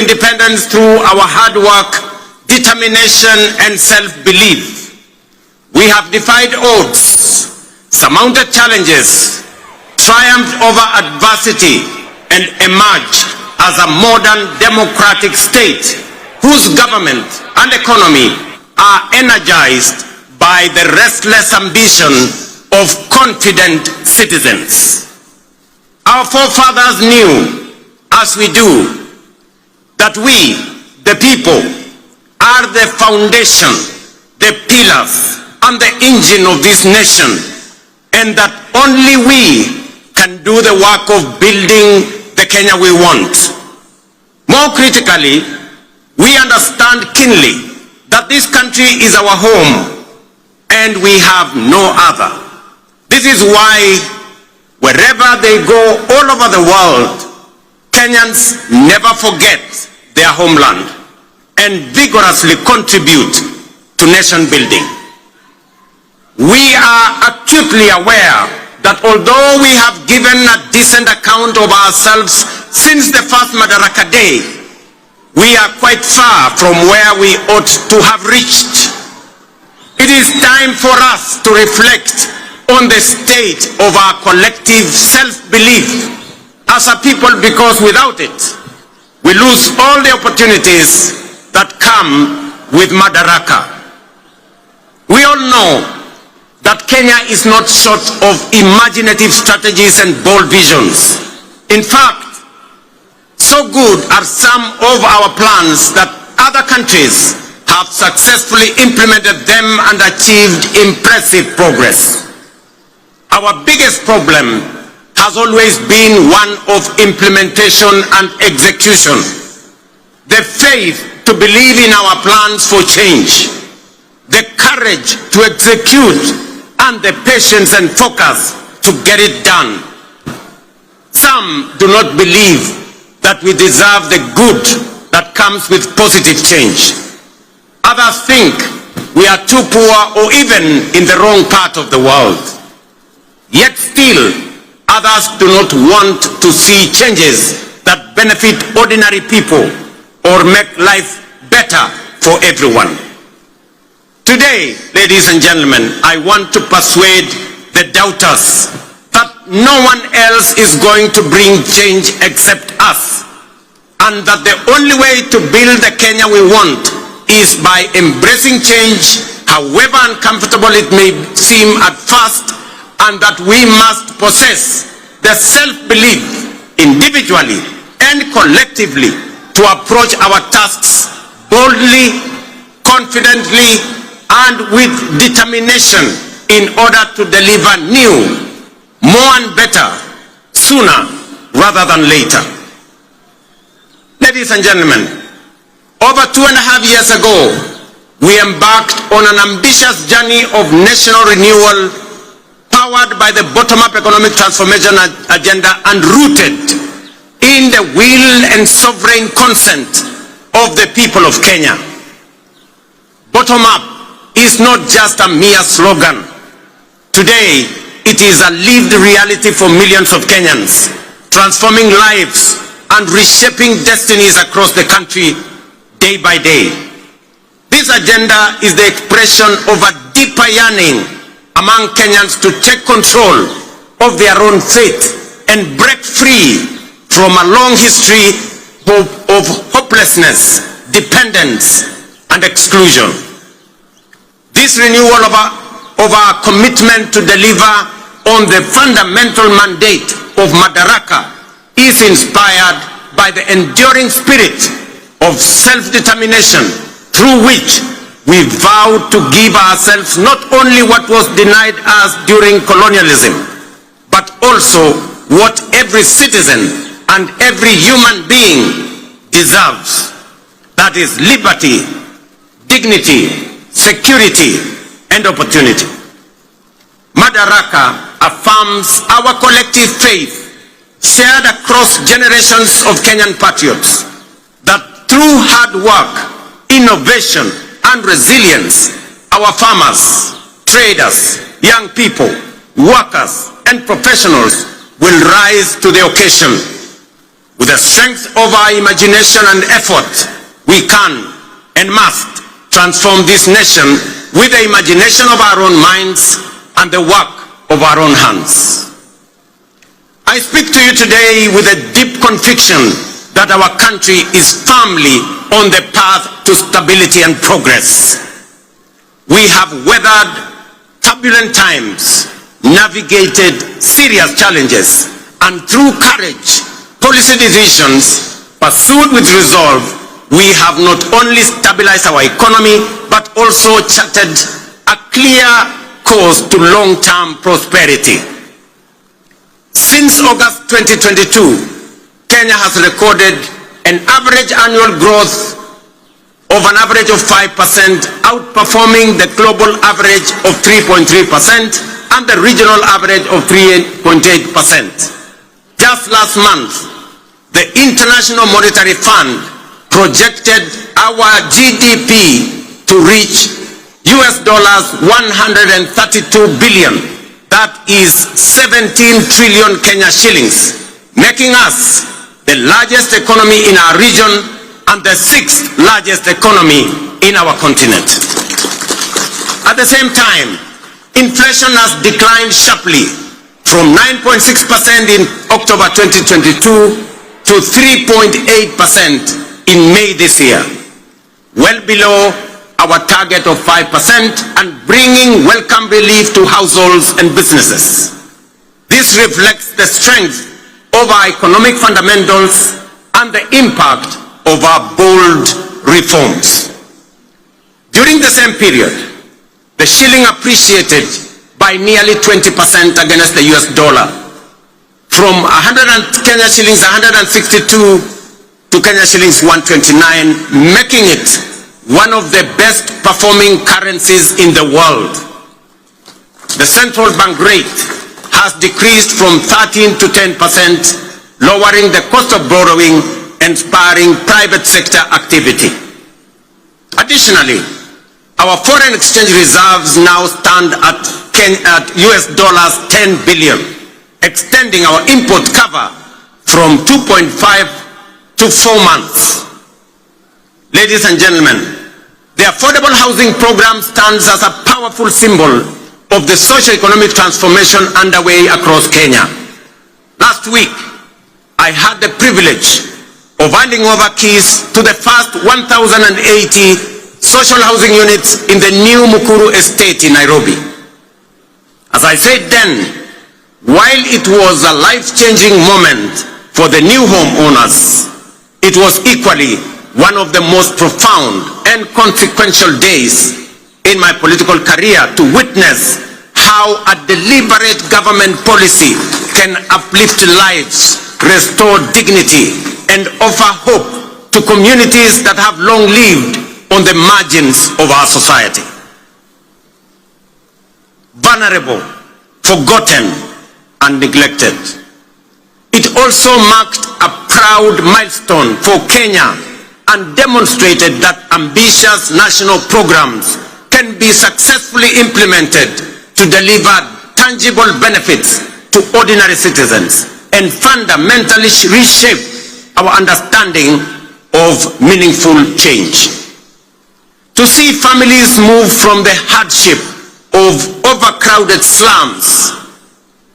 Independence through our hard work, determination, and self-belief. We have defied odds, surmounted challenges, triumphed over adversity, and emerged as a modern democratic state whose government and economy are energized by the restless ambition of confident citizens. Our forefathers knew, as we do, that we, the people, are the foundation, the pillars, and the engine of this nation, and that only we can do the work of building the Kenya we want. More critically, we understand keenly that this country is our home, and we have no other. This is why, wherever they go all over the world, Kenyans never forget their homeland and vigorously contribute to nation building. We are acutely aware that although we have given a decent account of ourselves since the first Madaraka day, we are quite far from where we ought to have reached. It is time for us to reflect on the state of our collective self-belief as a people, because without it, we lose all the opportunities that come with Madaraka. We all know that Kenya is not short of imaginative strategies and bold visions. In fact, so good are some of our plans that other countries have successfully implemented them and achieved impressive progress. Our biggest problem has always been one of implementation and execution. The faith to believe in our plans for change, the courage to execute, and the patience and focus to get it done. Some do not believe that we deserve the good that comes with positive change. Others think we are too poor or even in the wrong part of the world. Yet still, others do not want to see changes that benefit ordinary people or make life better for everyone. Today, ladies and gentlemen, I want to persuade the doubters that no one else is going to bring change except us, and that the only way to build the Kenya we want is by embracing change, however uncomfortable it may seem at first, and that we must possess the self-belief individually and collectively to approach our tasks boldly, confidently, and with determination in order to deliver new, more and better, sooner rather than later. Ladies and gentlemen, over 2.5 years ago, we embarked on an ambitious journey of national renewal powered by the bottom-up economic transformation agenda and rooted in the will and sovereign consent of the people of Kenya. Bottom-up is not just a mere slogan. Today, it is a lived reality for millions of Kenyans, transforming lives and reshaping destinies across the country day by day. This agenda is the expression of a deeper yearning among Kenyans to take control of their own fate and break free from a long history of hopelessness, dependence, and exclusion. This renewal of our commitment to deliver on the fundamental mandate of Madaraka is inspired by the enduring spirit of self-determination through which we vow to give ourselves not only what was denied us during colonialism, but also what every citizen and every human being deserves. That is liberty, dignity, security, and opportunity. Madaraka affirms our collective faith, shared across generations of Kenyan patriots, that through hard work, innovation, and resilience, our farmers, traders, young people, workers, and professionals will rise to the occasion. With the strength of our imagination and effort, we can and must transform this nation with the imagination of our own minds and the work of our own hands. I speak to you today with a deep conviction that our country is firmly on the path to stability and progress. We have weathered turbulent times, navigated serious challenges, and through courage, policy decisions pursued with resolve, we have not only stabilized our economy, but also charted a clear course to long-term prosperity. Since August 2022, Kenya has recorded an average annual growth of an average of 5%, outperforming the global average of 3.3% and the regional average of 3.8%. Just last month, the International Monetary Fund projected our GDP to reach US dollars 132 billion. That is 17 trillion Kenya shillings, making us the largest economy in our region and the 6th largest economy in our continent. At the same time, inflation has declined sharply from 9.6% in October 2022 to 3.8% in May this year, well below our target of 5% and bringing welcome relief to households and businesses. This reflects the strength of our economic fundamentals and the impact of our bold reforms. During the same period, the shilling appreciated by nearly 20% against the US dollar, from Kenya shillings 162 to Kenya shillings 129, making it one of the best performing currencies in the world. The central bank rate has decreased from 13 to 10%, lowering the cost of borrowing and spurring private sector activity. Additionally, our foreign exchange reserves now stand at US dollars 10 billion, extending our import cover from 2.5 to 4 months. Ladies and gentlemen, the affordable housing program stands as a powerful symbol of the socio-economic transformation underway across Kenya. Last week, I had the privilege of handing over keys to the first 1,080 social housing units in the new Mukuru estate in Nairobi. As I said then, while it was a life-changing moment for the new homeowners, it was equally one of the most profound and consequential days in my political career to witness how a deliberate government policy can uplift lives, restore dignity, and offer hope to communities that have long lived on the margins of our society. Vulnerable, forgotten, and neglected. It also marked a proud milestone for Kenya and demonstrated that ambitious national programs can be successfully implemented to deliver tangible benefits to ordinary citizens and fundamentally reshape our understanding of meaningful change. To see families move from the hardship of overcrowded slums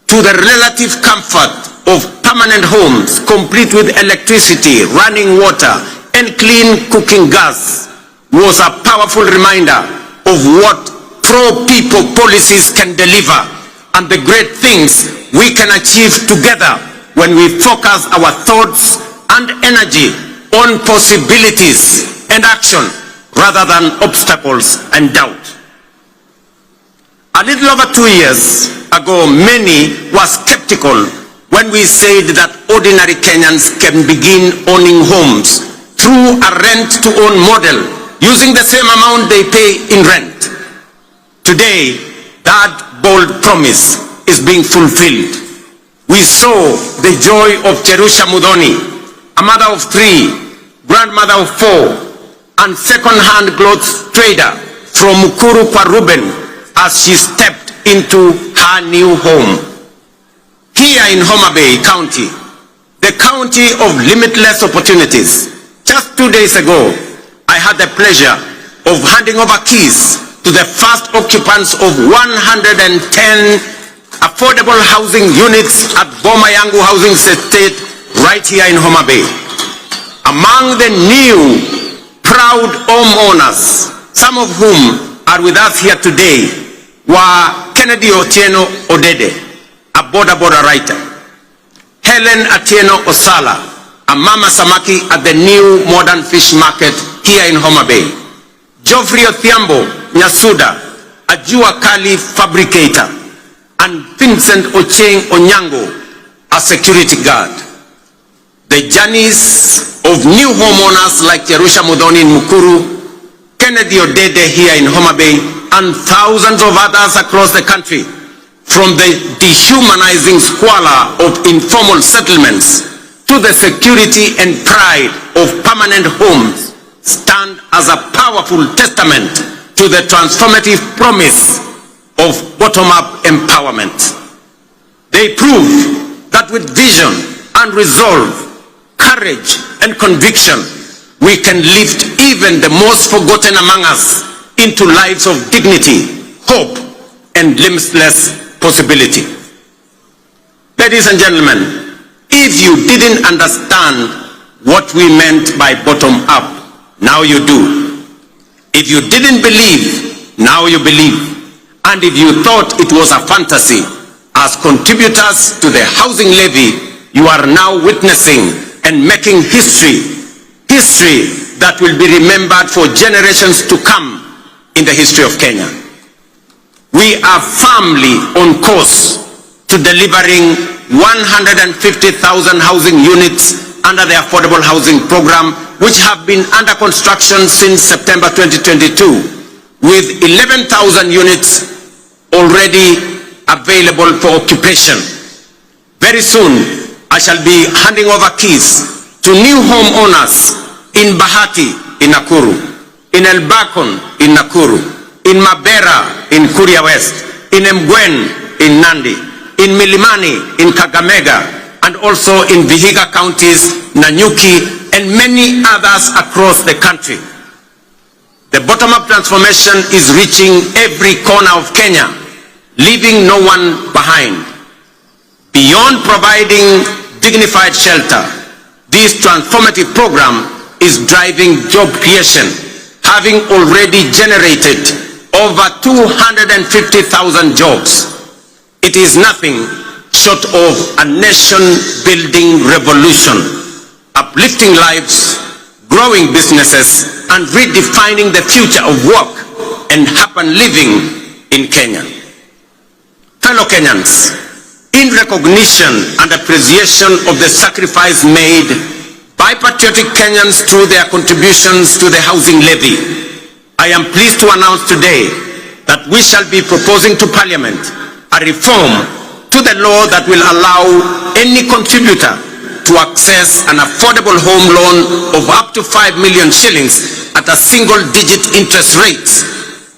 to the relative comfort of permanent homes, complete with electricity, running water, and clean cooking gas, was a powerful reminder of what pro-people policies can deliver and the great things we can achieve together when we focus our thoughts and energy on possibilities and action rather than obstacles and doubt. A little over 2 years ago, many were skeptical when we said that ordinary Kenyans can begin owning homes through a rent-to-own model, using the same amount they pay in rent. Today, that bold promise is being fulfilled. We saw the joy of Cherusha Mudhoni, a mother of 3, grandmother of 4, and second-hand clothes trader from Mukuru kwa Ruben as she stepped into her new home. Here in Homa Bay County, the county of limitless opportunities. Just 2 days ago, I had the pleasure of handing over keys to the first occupants of 110 affordable housing units at Boma Yangu Housing Estate right here in Homa Bay. Among the new proud homeowners, some of whom are with us here today, were Kennedy Otieno Odede, a border writer, Helen Atieno Osala, a mama samaki at the new modern fish market here in Homa Bay, Geoffrey Othiambo Nyasuda, a Jua Kali fabricator, and Vincent Ocheng Onyango, a security guard. The journeys of new homeowners like Jerusha Mudhoni in Mukuru, Kennedy Odede here in Homa Bay, and thousands of others across the country, from the dehumanizing squalor of informal settlements to the security and pride of permanent homes, stand as a powerful testament to the transformative promise of bottom-up empowerment. They prove that with vision and resolve, courage and conviction, we can lift even the most forgotten among us into lives of dignity, hope, and limitless possibility. Ladies and gentlemen, if you didn't understand what we meant by bottom-up, now you do. If you didn't believe, now you believe. And if you thought it was a fantasy, as contributors to the housing levy, you are now witnessing and making history that will be remembered for generations to come in the history of Kenya. We are firmly on course to delivering 150,000 housing units under the Affordable Housing Program, which have been under construction since September 2022, with 11,000 units already available for occupation. Very soon, I shall be handing over keys to new homeowners in Bahati, in Nakuru, in Elbakon, in Nakuru, in Mabera, in Kuria West, in Mgwen, in Nandi, in Milimani, in Kakamega, and also in Vihiga counties, Nanyuki, and many others across the country. The bottom-up transformation is reaching every corner of Kenya, leaving no one behind. Beyond providing dignified shelter, this transformative program is driving job creation, having already generated over 250,000 jobs. It is nothing short of a nation-building revolution, uplifting lives, growing businesses, and redefining the future of work and urban living in Kenya. Fellow Kenyans, in recognition and appreciation of the sacrifice made by patriotic Kenyans through their contributions to the housing levy, I am pleased to announce today that we shall be proposing to Parliament a reform to the law that will allow any contributor to access an affordable home loan of up to 5 million shillings at a single-digit interest rate,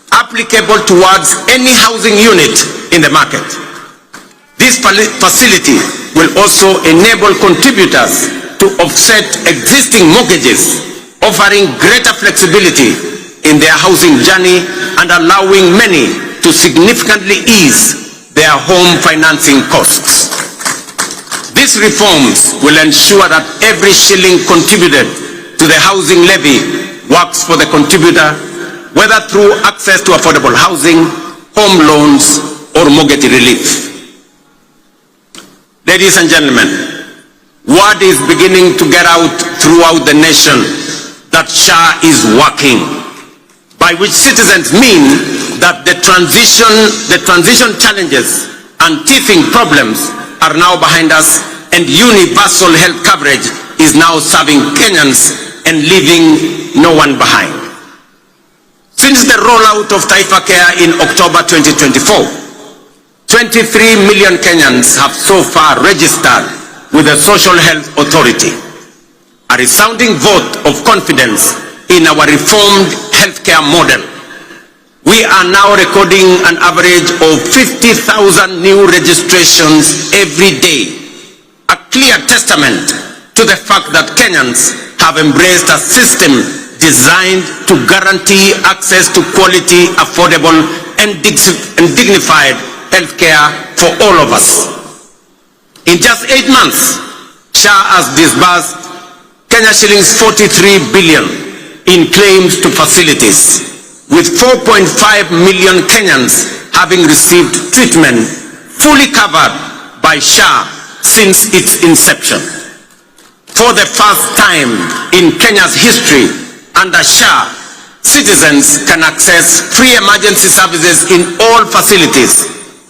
applicable towards any housing unit in the market. This facility will also enable contributors to offset existing mortgages, offering greater flexibility in their housing journey and allowing many to significantly ease their home financing costs. These reforms will ensure that every shilling contributed to the housing levy works for the contributor, whether through access to affordable housing, home loans, or mortgage relief. Ladies and gentlemen, word is beginning to get out throughout the nation that SHA is working, by which citizens mean that the transition challenges and teething problems are now behind us, and universal health coverage is now serving Kenyans and leaving no one behind. Since the rollout of Taifa Care in October 2024, 23 million Kenyans have so far registered with the Social Health Authority, a resounding vote of confidence in our reformed healthcare model. We are now recording an average of 50,000 new registrations every day, a clear testament to the fact that Kenyans have embraced a system designed to guarantee access to quality, affordable, and dignified healthcare for all of us. In just 8 months, SHA has disbursed Kenya shillings 43 billion in claims to facilities, with 4.5 million Kenyans having received treatment fully covered by SHA since its inception. For the first time in Kenya's history, under SHA, citizens can access free emergency services in all facilities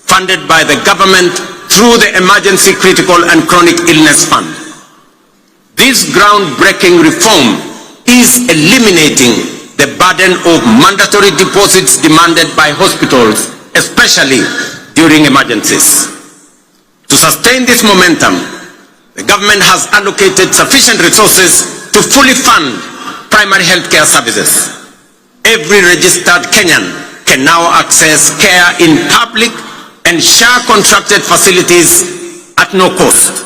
funded by the government through the Emergency Critical and Chronic Illness Fund. This groundbreaking reform is eliminating the burden of mandatory deposits demanded by hospitals, especially during emergencies. To sustain this momentum, the government has allocated sufficient resources to fully fund primary healthcare services. Every registered Kenyan can now access care in public and SHA contracted facilities at no cost.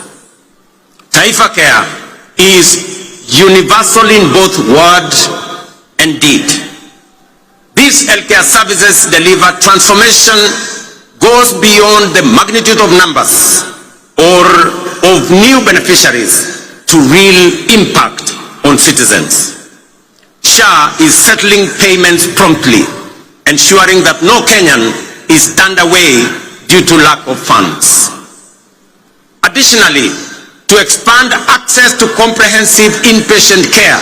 Taifa Care is universal in both word and deed. These healthcare services deliver transformation goes beyond the magnitude of numbers or of new beneficiaries to real impact on citizens. SHA is settling payments promptly, ensuring that no Kenyan is turned away due to lack of funds. Additionally, to expand access to comprehensive inpatient care,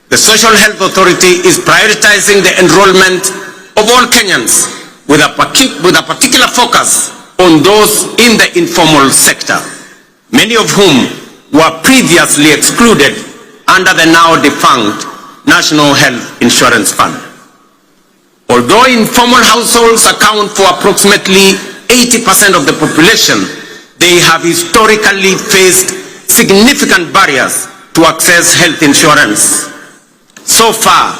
the Social Health Authority is prioritizing the enrollment of all Kenyans with a particular focus on those in the informal sector, many of whom were previously excluded under the now defunct National Health Insurance Fund. Although informal households account for approximately 80% of the population, they have historically faced significant barriers to access health insurance. So far,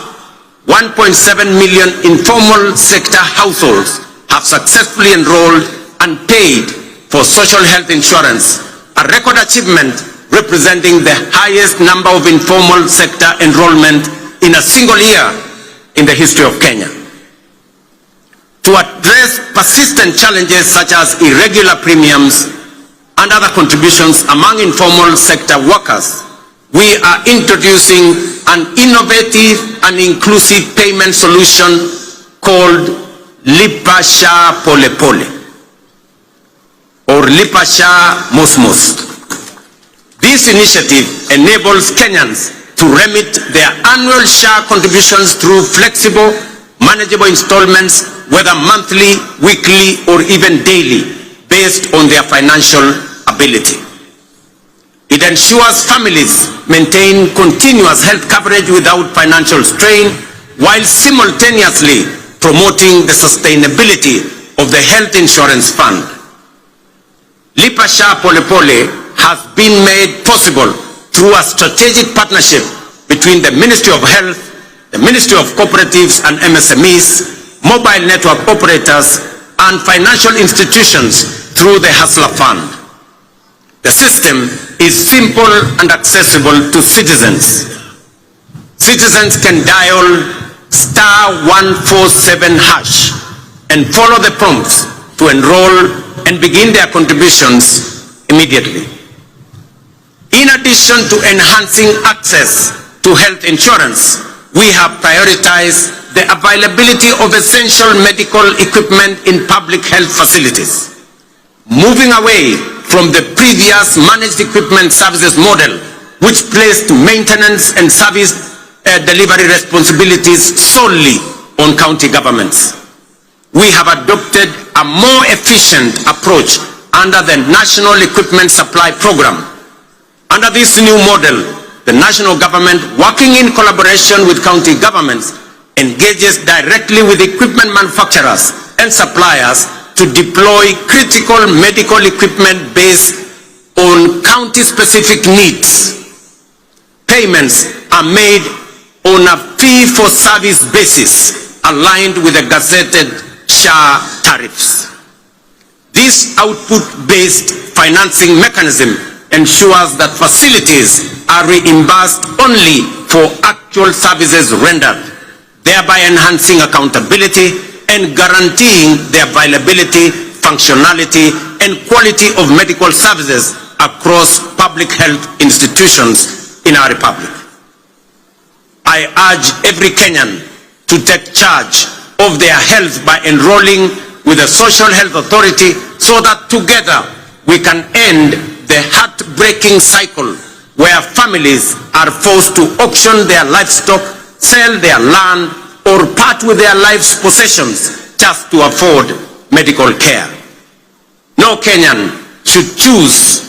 1.7 million informal sector households have successfully enrolled and paid for social health insurance, a record achievement representing the highest number of informal sector enrollment in a single year in the history of Kenya. To address persistent challenges such as irregular premiums and other contributions among informal sector workers, we are introducing an innovative and inclusive payment solution called Lipa Sha Pole Pole or Lipa Sha Mos Mos. This initiative enables Kenyans to remit their annual SHA contributions through flexible, manageable installments, whether monthly, weekly, or even daily, based on their financial ability. It ensures families maintain continuous health coverage without financial strain, while simultaneously promoting the sustainability of the health insurance fund. Lipa Sha Pole Pole has been made possible through a strategic partnership between the Ministry of Health, the Ministry of Cooperatives and MSMEs, mobile network operators, and financial institutions through the Hustler Fund. The system is simple and accessible to citizens. Citizens can dial *147# and follow the prompts to enroll and begin their contributions immediately. In addition to enhancing access to health insurance, we have prioritized the availability of essential medical equipment in public health facilities. Moving away from the previous managed equipment services model, which placed maintenance and service delivery responsibilities solely on county governments. We have adopted a more efficient approach under the National Equipment Supply Program. Under this new model, the national government, working in collaboration with county governments, engages directly with equipment manufacturers and suppliers to deploy critical medical equipment based on county-specific needs. Payments are made on a fee-for-service basis aligned with the gazetted SHA tariffs. This output-based financing mechanism ensures that facilities are reimbursed only for actual services rendered, thereby enhancing accountability and guaranteeing the availability, functionality, and quality of medical services across public health institutions in our republic. I urge every Kenyan to take charge of their health by enrolling with the Social Health Authority so that together we can end the heartbreaking cycle where families are forced to auction their livestock, sell their land, or part with their life's possessions just to afford medical care. No Kenyan should choose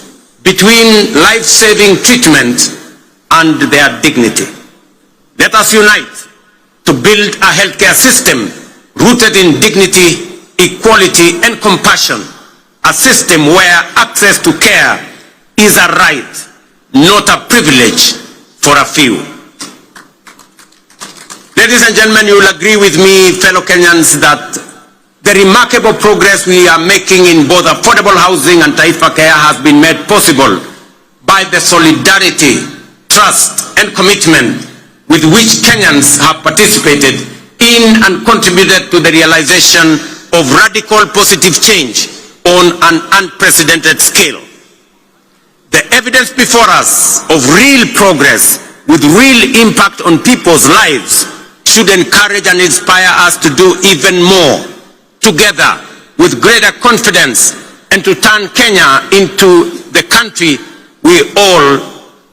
between life-saving treatment and their dignity. Let us unite to build a healthcare system rooted in dignity, equality, and compassion, a system where access to care is a right, not a privilege for a few. Ladies and gentlemen, you will agree with me, fellow Kenyans, that the remarkable progress we are making in both affordable housing and Taifa Care has been made possible by the solidarity, trust, and commitment with which Kenyans have participated in and contributed to the realization of radical positive change on an unprecedented scale. The evidence before us of real progress with real impact on people's lives should encourage and inspire us to do even more together with greater confidence and to turn Kenya into the country we all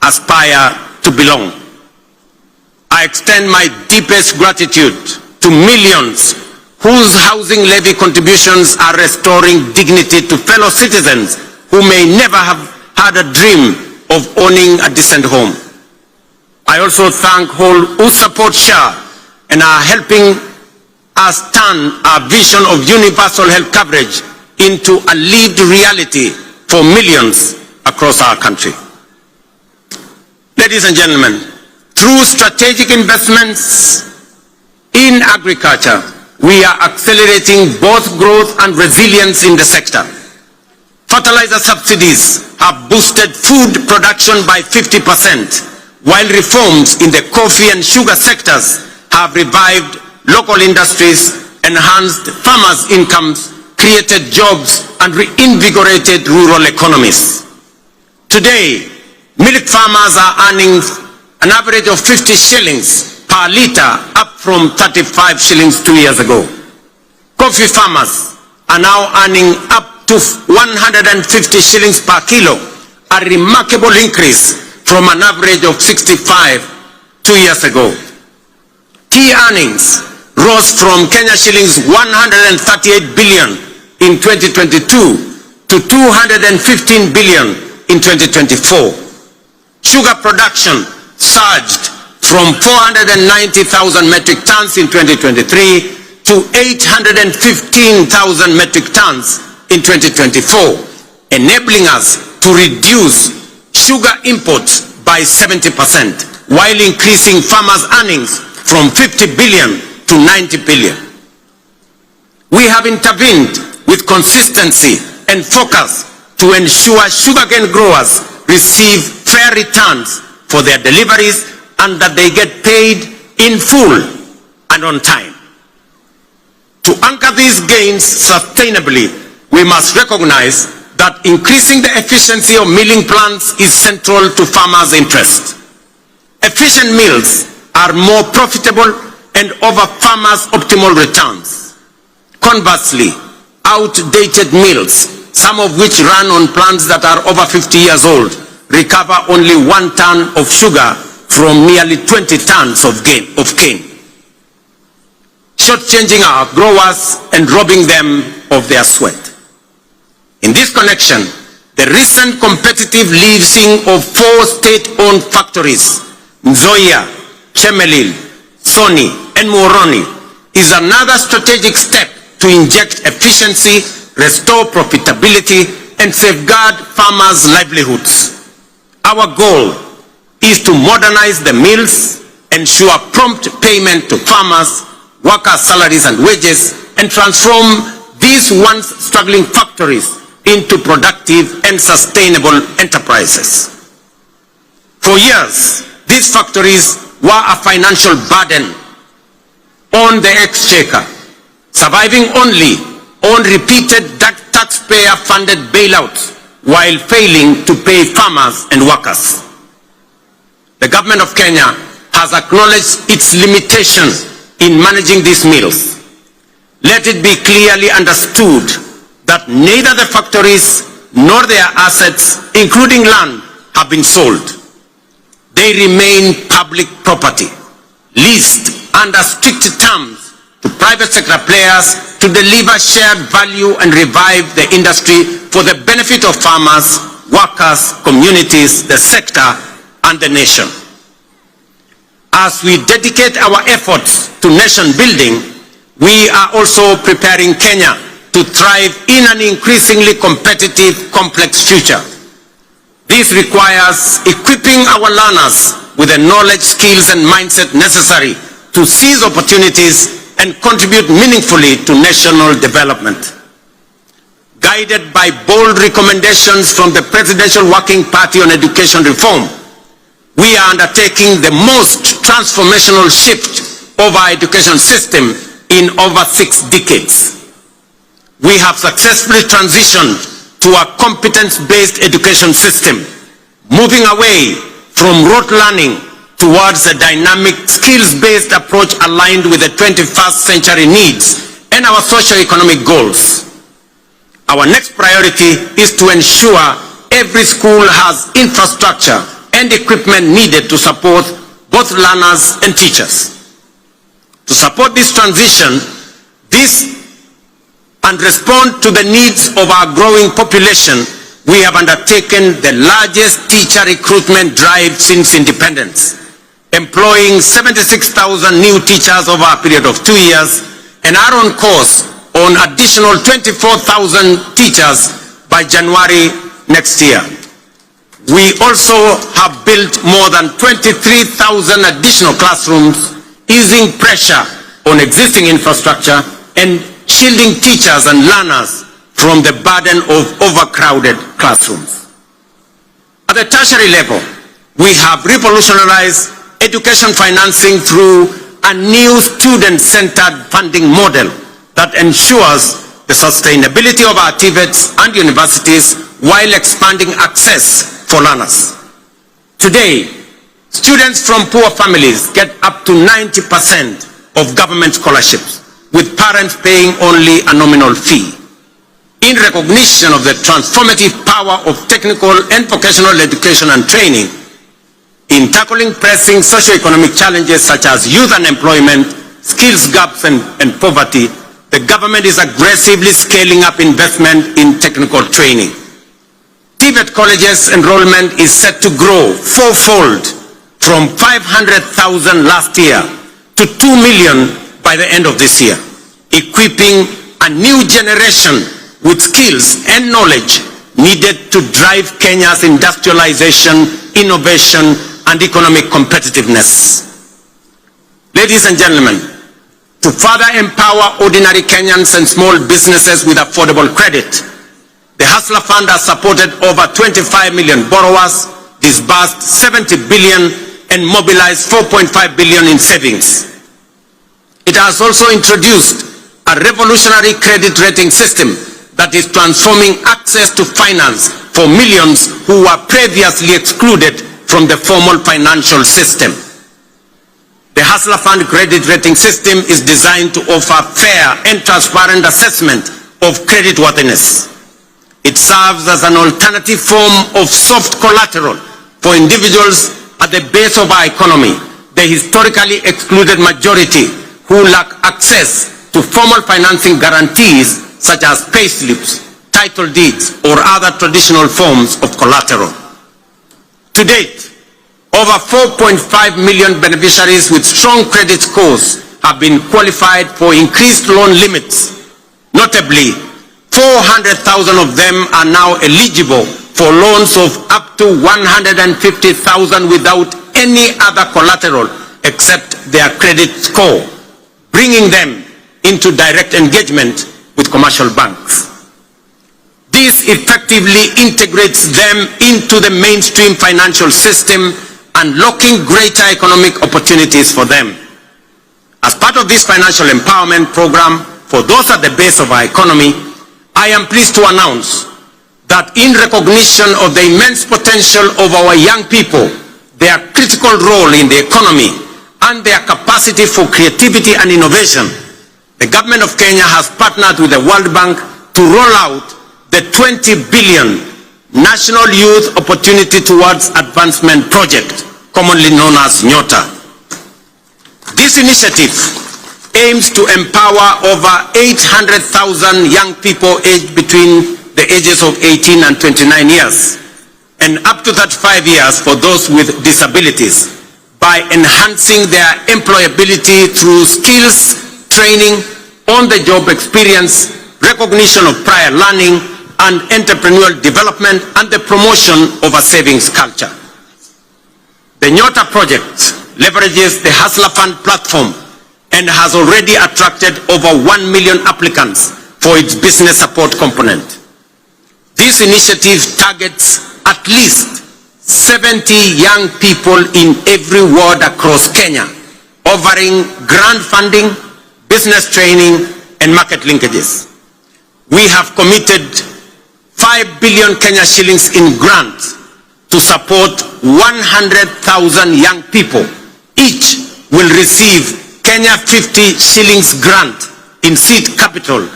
aspire to belong. I extend my deepest gratitude to millions whose housing levy contributions are restoring dignity to fellow citizens who may never have had a dream of owning a decent home. I also thank all who support SHA and are helping us turn our vision of universal health coverage into a lived reality for millions across our country. Ladies and gentlemen, through strategic investments in agriculture, we are accelerating both growth and resilience in the sector. Fertilizer subsidies have boosted food production by 50%, while reforms in the coffee and sugar sectors have revived local industries, enhanced farmers' incomes, created jobs, and reinvigorated rural economies. Today, milk farmers are earning an average of 50 shillings per litre, up from 35 shillings 2 years ago. Coffee farmers are now earning up to 150 shillings per kilo, a remarkable increase from an average of 65 2 years ago. Tea earnings rose from Kenya shillings 138 billion in 2022 to 215 billion in 2024. Sugar production surged from 490,000 metric tons in 2023 to 815,000 metric tons in 2024, enabling us to reduce sugar imports by 70%, while increasing farmers' earnings from 50 billion to 90 billion. We have intervened with consistency and focus to ensure sugarcane growers receive fair returns for their deliveries and that they get paid in full and on time. To anchor these gains sustainably, we must recognize that increasing the efficiency of milling plants is central to farmers' interest. Efficient mills are more profitable and offer farmers optimal returns. Conversely, outdated mills, some of which run on plants that are over 50 years old, recover only 1 ton of sugar from nearly 20 tons of cane, shortchanging our growers and robbing them of their sweat. In this connection, the recent competitive leasing of 4 state-owned factories, Nzoia, Chemelil, Sony, and Moroni, is another strategic step to inject efficiency, restore profitability, and safeguard farmers' livelihoods. Our goal is to modernize the mills, ensure prompt payment to farmers, workers' salaries and wages, and transform these once struggling factories into productive and sustainable enterprises. For years, these factories were a financial burden on the exchequer, surviving only on repeated taxpayer-funded bailouts while failing to pay farmers and workers. The government of Kenya has acknowledged its limitations in managing these mills. Let it be clearly understood that neither the factories nor their assets, including land, have been sold. They remain public property, leased under strict terms to private sector players to deliver shared value and revive the industry for the benefit of farmers, workers, communities, the sector, and the nation. As we dedicate our efforts to nation building, we are also preparing Kenya to thrive in an increasingly competitive, complex future. This requires equipping our learners with the knowledge, skills, and mindset necessary to seize opportunities and contribute meaningfully to national development. Guided by bold recommendations from the Presidential Working Party on Education Reform, we are undertaking the most transformational shift of our education system in over 6 decades. We have successfully transitioned to a competence-based education system, moving away from rote learning towards a dynamic, skills-based approach aligned with the 21st century needs and our socio-economic goals. Our next priority is to ensure every school has infrastructure and equipment needed to support both learners and teachers. To support this transition, and respond to the needs of our growing population, we have undertaken the largest teacher recruitment drive since independence, employing 76,000 new teachers over a period of 2 years, and are on course on additional 24,000 teachers by January next year. We also have built more than 23,000 additional classrooms, easing pressure on existing infrastructure and shielding teachers and learners from the burden of overcrowded classrooms. At the tertiary level, we have revolutionized education financing through a new student-centered funding model that ensures the sustainability of our TVETs and universities while expanding access for learners. Today, students from poor families get up to 90% of government scholarships, with parents paying only a nominal fee. In recognition of the transformative power of technical and vocational education and training, in tackling pressing socio-economic challenges such as youth unemployment, skills gaps, and poverty, the government is aggressively scaling up investment in technical training. TVET colleges enrollment is set to grow fourfold from 500,000 last year to 2 million by the end of this year, equipping a new generation with skills and knowledge needed to drive Kenya's industrialization, innovation, and economic competitiveness. Ladies and gentlemen, to further empower ordinary Kenyans and small businesses with affordable credit, the Hustler Fund has supported over 25 million borrowers, disbursed 70 billion, and mobilized 4.5 billion in savings. It has also introduced a revolutionary credit rating system that is transforming access to finance for millions who were previously excluded from the formal financial system. The Hustler Fund credit rating system is designed to offer fair and transparent assessment of creditworthiness. It serves as an alternative form of soft collateral for individuals at the base of our economy, the historically excluded majority who lack access to formal financing guarantees such as payslips, title deeds, or other traditional forms of collateral. To date, over 4.5 million beneficiaries with strong credit scores have been qualified for increased loan limits. Notably, 400,000 of them are now eligible for loans of up to 150,000 without any other collateral except their credit score, bringing them into direct engagement with commercial banks. This effectively integrates them into the mainstream financial system, unlocking greater economic opportunities for them. As part of this financial empowerment program for those at the base of our economy, I am pleased to announce that in recognition of the immense potential of our young people, their critical role in the economy, and their capacity for creativity and innovation, the government of Kenya has partnered with the World Bank to roll out the 20 billion National Youth Opportunity Towards Advancement Project, commonly known as NYOTA. This initiative aims to empower over 800,000 young people aged between the ages of 18 and 29 years, and up to 35 years for those with disabilities, by enhancing their employability through skills, training, on-the-job experience, recognition of prior learning, and entrepreneurial development, and the promotion of a savings culture. The NYOTA project leverages the Hustler Fund platform and has already attracted over 1 million applicants for its business support component. This initiative targets at least 70 young people in every ward across Kenya, offering grant funding, business training, and market linkages. We have committed 5 billion Kenya shillings in grants to support 100,000 young people. Each will receive Kenya 50 shillings grant in seed capital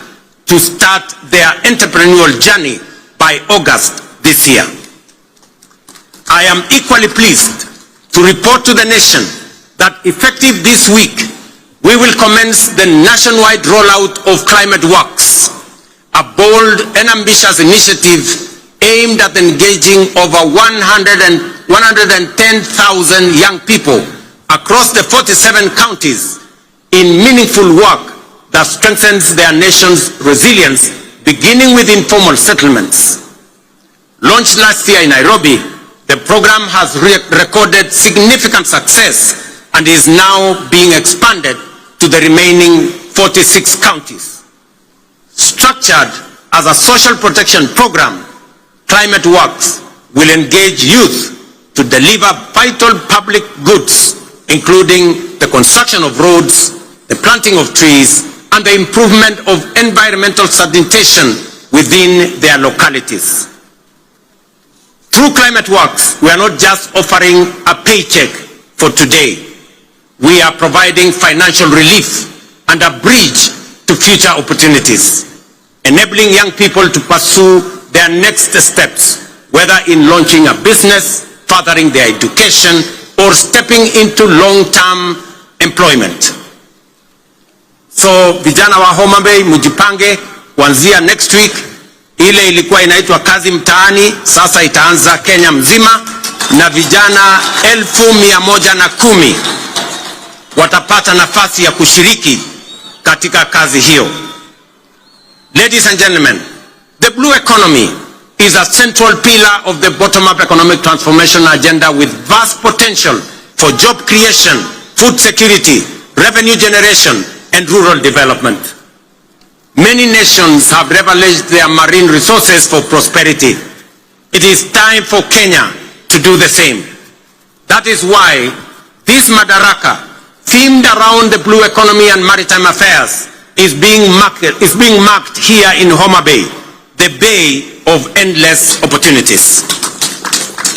to start their entrepreneurial journey by August this year. I am equally pleased to report to the nation that effective this week, we will commence the nationwide rollout of Climate Works, a bold and ambitious initiative aimed at engaging over 110,000 young people across the 47 counties in meaningful work that strengthens their nation's resilience, beginning with informal settlements. Launched last year in Nairobi, the program has recorded significant success and is now being expanded to the remaining 46 counties. Structured as a social protection program, Climate Works will engage youth to deliver vital public goods, including the construction of roads, the planting of trees, and the improvement of environmental sanitation within their localities. Through Climate Works, we are not just offering a paycheck for today. We are providing financial relief and a bridge to future opportunities, enabling young people to pursue their next steps, whether in launching a business, furthering their education, or stepping into long-term employment. So vijana wa Homa Bay, mujipange kuanzia next week. Ile ilikuwa inaitwa kazi mtaani, sasa itaanza Kenya mzima, na vijana 110,000 watapata nafasi ya kushiriki katika kazi hiyo. Ladies and gentlemen, the blue economy is a central pillar of the bottom-up economic transformation agenda with vast potential for job creation, food security, revenue generation, and rural development. Many nations have leveraged their marine resources for prosperity. It is time for Kenya to do the same. That is why this Madaraka, themed around the blue economy and maritime affairs, is being marked here in Homa Bay, the bay of endless opportunities.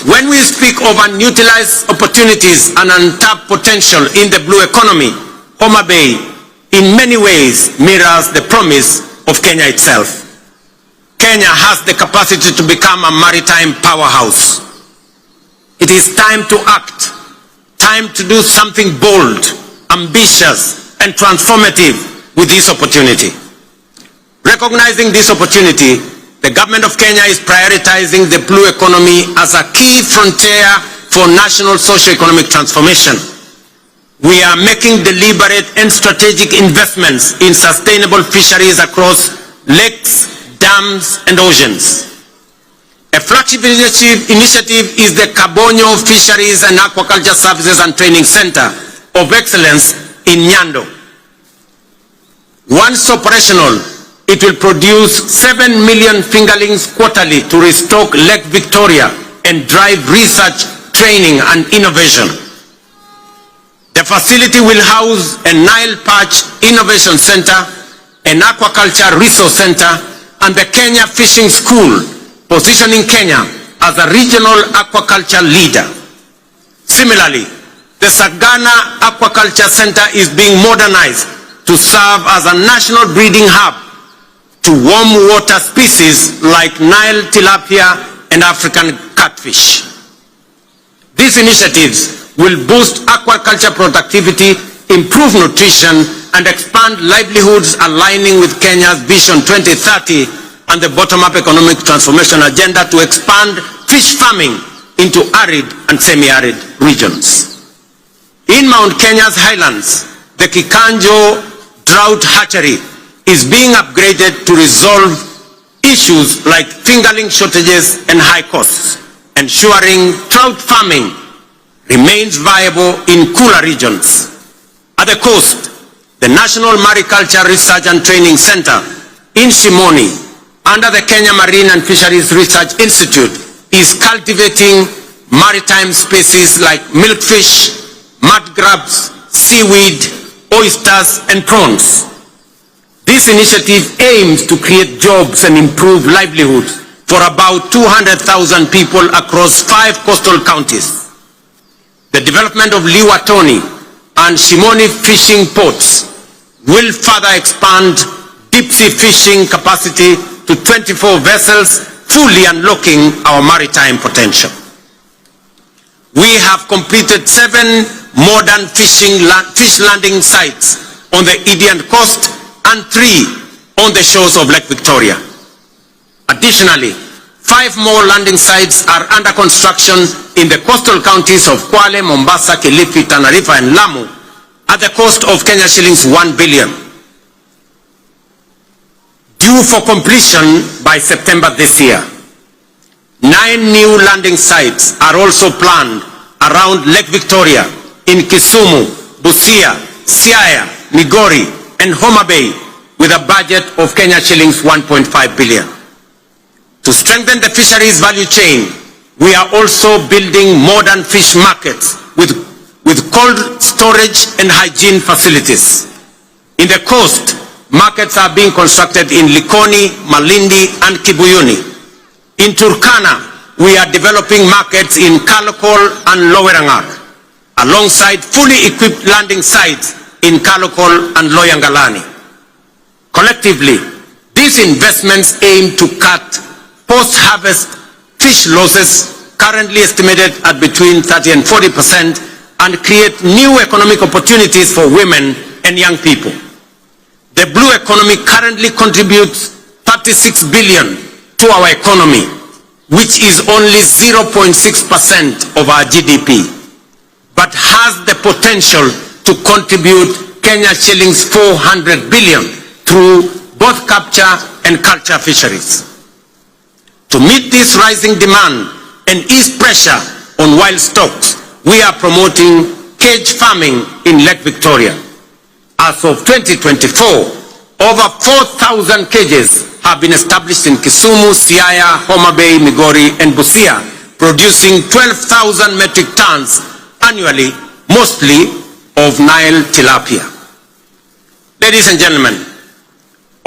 When we speak of unutilized opportunities and untapped potential in the blue economy, Homa Bay in many ways mirrors the promise of Kenya itself. Kenya has the capacity to become a maritime powerhouse. It is time to act, time to do something bold, ambitious, and transformative with this opportunity. Recognizing this opportunity, the government of Kenya is prioritizing the blue economy as a key frontier for national socio-economic transformation. We are making deliberate and strategic investments in sustainable fisheries across lakes, dams, and oceans. A flagship initiative is the Kabonyo Fisheries and Aquaculture Services and Training Center of Excellence in Nyando. Once operational, it will produce 7 million fingerlings quarterly to restock Lake Victoria and drive research, training, and innovation. The facility will house a Nile Perch Innovation Center, an Aquaculture Resource Center, and the Kenya Fishing School, positioning Kenya as a regional aquaculture leader. Similarly, the Sagana Aquaculture Center is being modernized to serve as a national breeding hub to warm water species like Nile tilapia and African catfish. These initiatives will boost aquaculture productivity, improve nutrition, and expand livelihoods, aligning with Kenya's Vision 2030 and the bottom-up economic transformation agenda to expand fish farming into arid and semi-arid regions. In Mount Kenya's highlands, the Kikanjo drought hatchery is being upgraded to resolve issues like fingerling shortages and high costs, ensuring trout farming remains viable in cooler regions. At the coast, the National Mariculture Research and Training Center in Shimoni, under the Kenya Marine and Fisheries Research Institute, is cultivating maritime species like milkfish, mud crabs, seaweed, oysters, and prawns. This initiative aims to create jobs and improve livelihoods for about 200,000 people across 5 coastal counties. The development of Liwatoni and Shimoni fishing ports will further expand deep sea fishing capacity to 24 vessels, fully unlocking our maritime potential. We have completed 7 modern fish landing sites on the Indian coast and 3 on the shores of Lake Victoria. Additionally, 5 more landing sites are under construction in the coastal counties of Kwale, Mombasa, Kilifi, Tana River, and Lamu at the cost of Kenya shillings 1 billion. Due for completion by September this year. 9 new landing sites are also planned around Lake Victoria in Kisumu, Busia, Siaya, Migori, and Homa Bay with a budget of Kenya shillings 1.5 billion. To strengthen the fisheries value chain, we are also building modern fish markets with cold storage and hygiene facilities. In the coast, markets are being constructed in Likoni, Malindi, and Kibuyuni. In Turkana, we are developing markets in Kalokol and Lowerangar, alongside fully equipped landing sites in Kalokol and Loyangalani. Collectively, these investments aim to cut post-harvest fish losses, currently estimated at between 30 and 40%, and create new economic opportunities for women and young people. The blue economy currently contributes 36 billion to our economy, which is only 0.6% of our GDP, but has the potential to contribute Kenya shillings 400 billion through both capture and culture fisheries. To meet this rising demand and ease pressure on wild stocks, we are promoting cage farming in Lake Victoria. As of 2024, over 4,000 cages have been established in Kisumu, Siaya, Homa Bay, Migori, and Busia, producing 12,000 metric tons annually, mostly of Nile tilapia. Ladies and gentlemen,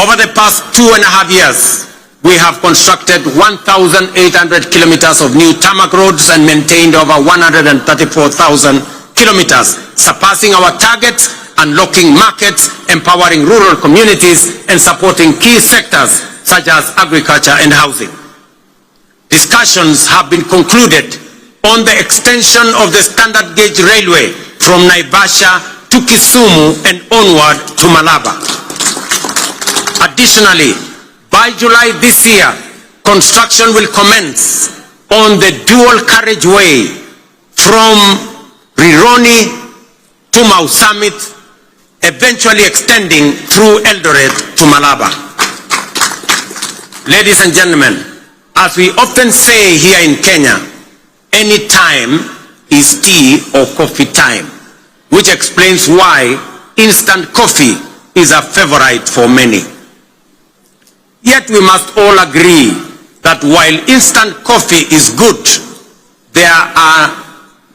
over the past 2.5 years, we have constructed 1,800 kilometers of new tarmac roads and maintained over 134,000 kilometers, surpassing our targets, unlocking markets, empowering rural communities, and supporting key sectors such as agriculture and housing. Discussions have been concluded on the extension of the standard gauge railway from Naivasha to Kisumu and onward to Malaba. Additionally, by July this year, construction will commence on the dual carriageway from Rironi to Mau Summit, eventually extending through Eldoret to Malaba. Ladies and gentlemen, as we often say here in Kenya, any time is tea or coffee time, which explains why instant coffee is a favorite for many. Yet we must all agree that while instant coffee is good, there are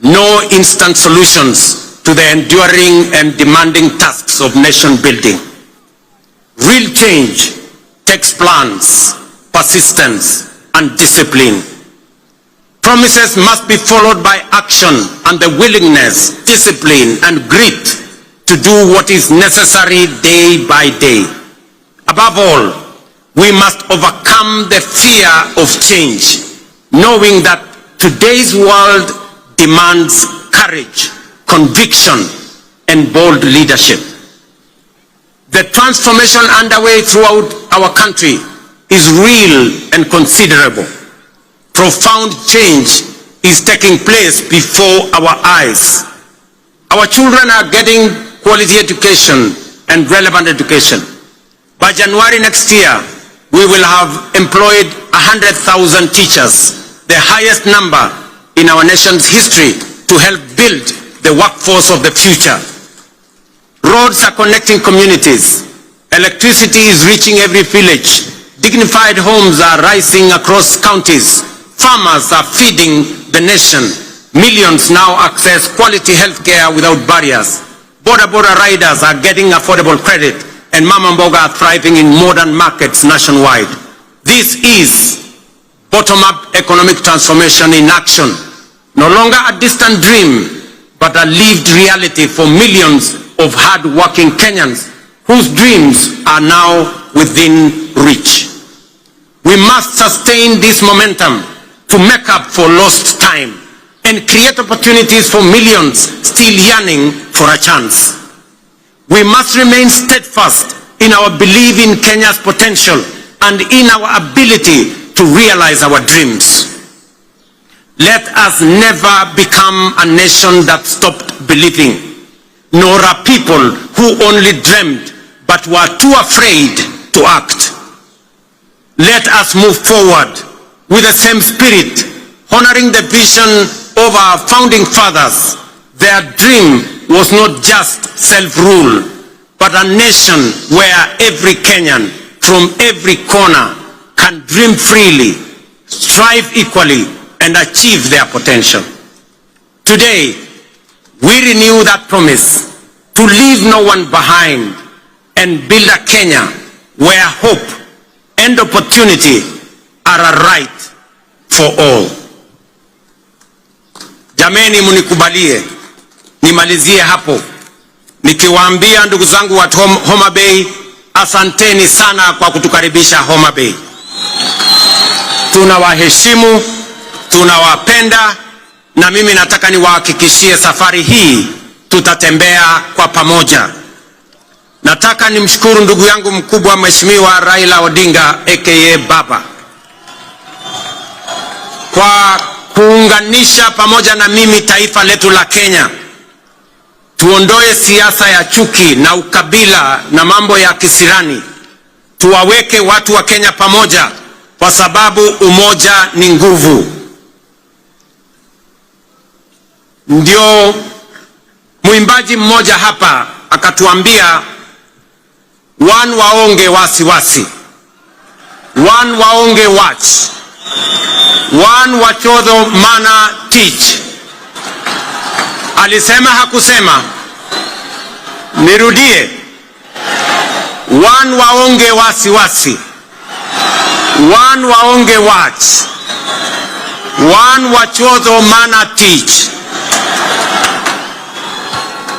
no instant solutions to the enduring and demanding tasks of nation building. Real change takes plans, persistence, and discipline. Promises must be followed by action and the willingness, discipline, and grit to do what is necessary day by day. Above all, we must overcome the fear of change, knowing that today's world demands courage, conviction, and bold leadership. The transformation underway throughout our country is real and considerable. Profound change is taking place before our eyes. Our children are getting quality education and relevant education. By January next year, we will have employed 100,000 teachers, the highest number in our nation's history, to help build the workforce of the future. Roads are connecting communities. Electricity is reaching every village. Dignified homes are rising across counties. Farmers are feeding the nation. Millions now access quality health care without barriers. Border riders are getting affordable credit, and mama mboga are thriving in modern markets nationwide. This is bottom-up economic transformation in action. No longer a distant dream, but a lived reality for millions of hard-working Kenyans whose dreams are now within reach. We must sustain this momentum to make up for lost time and create opportunities for millions still yearning for a chance. We must remain steadfast in our belief in Kenya's potential and in our ability to realize our dreams. Let us never become a nation that stopped believing, nor a people who only dreamed but were too afraid to act. Let us move forward with the same spirit, honoring the vision of our founding fathers. Their dream was not just self-rule, but a nation where every Kenyan from every corner can dream freely, strive equally, and achieve their potential. Today, we renew that promise to leave no one behind and build a Kenya where hope and opportunity are a right for all. Jameni, munikubalie nimalizie hapo nikiwaambia ndugu zangu wa Homa Bay, asanteni sana kwa kutukaribisha Homa Bay. Tunawaheshimu, tunawapenda, na mimi nataka niwahakikishie safari hii tutatembea kwa pamoja. Nataka nimshukuru ndugu yangu mkubwa Mheshimiwa Raila Odinga aka Baba kwa kuunganisha pamoja na mimi taifa letu la Kenya. Tuondoe siasa ya chuki na ukabila na mambo ya kisirani. Tuwaweke watu wa Kenya pamoja, kwa sababu umoja ni nguvu. Ndio mwimbaji mmoja hapa akatuambia, one waonge wasiwasi, one waonge watch, one wachodho mana teach. Alisema hakusema? Nirudie. One waonge wasiwasi, one waonge watch, one wachodho mana teach.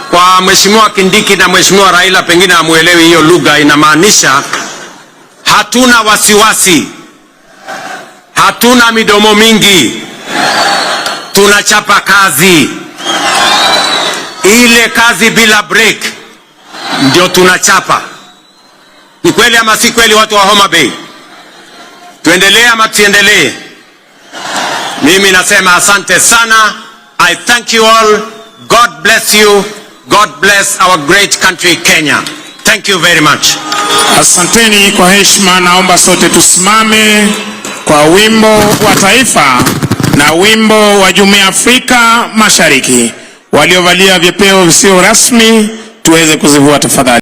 Kwa Mheshimiwa Kindiki na Mheshimiwa Raila pengine amuelewi hiyo lugha, inamaanisha hatuna wasiwasi, hatuna midomo mingi, tunachapa kazi. Ile kazi bila break ndio tunachapa. Ni kweli ama si kweli, watu wa Homa Bay? Tuendelee ama tuendelee? Mimi nasema asante sana. I thank you all. God bless you. God bless our great country Kenya. Thank you very much. Asanteni kwa heshima. Naomba sote tusimame kwa wimbo wa taifa na wimbo wa Jumuiya ya Afrika Mashariki. Waliovalia vyepeo visio rasmi tuweze kuzivua tafadhali.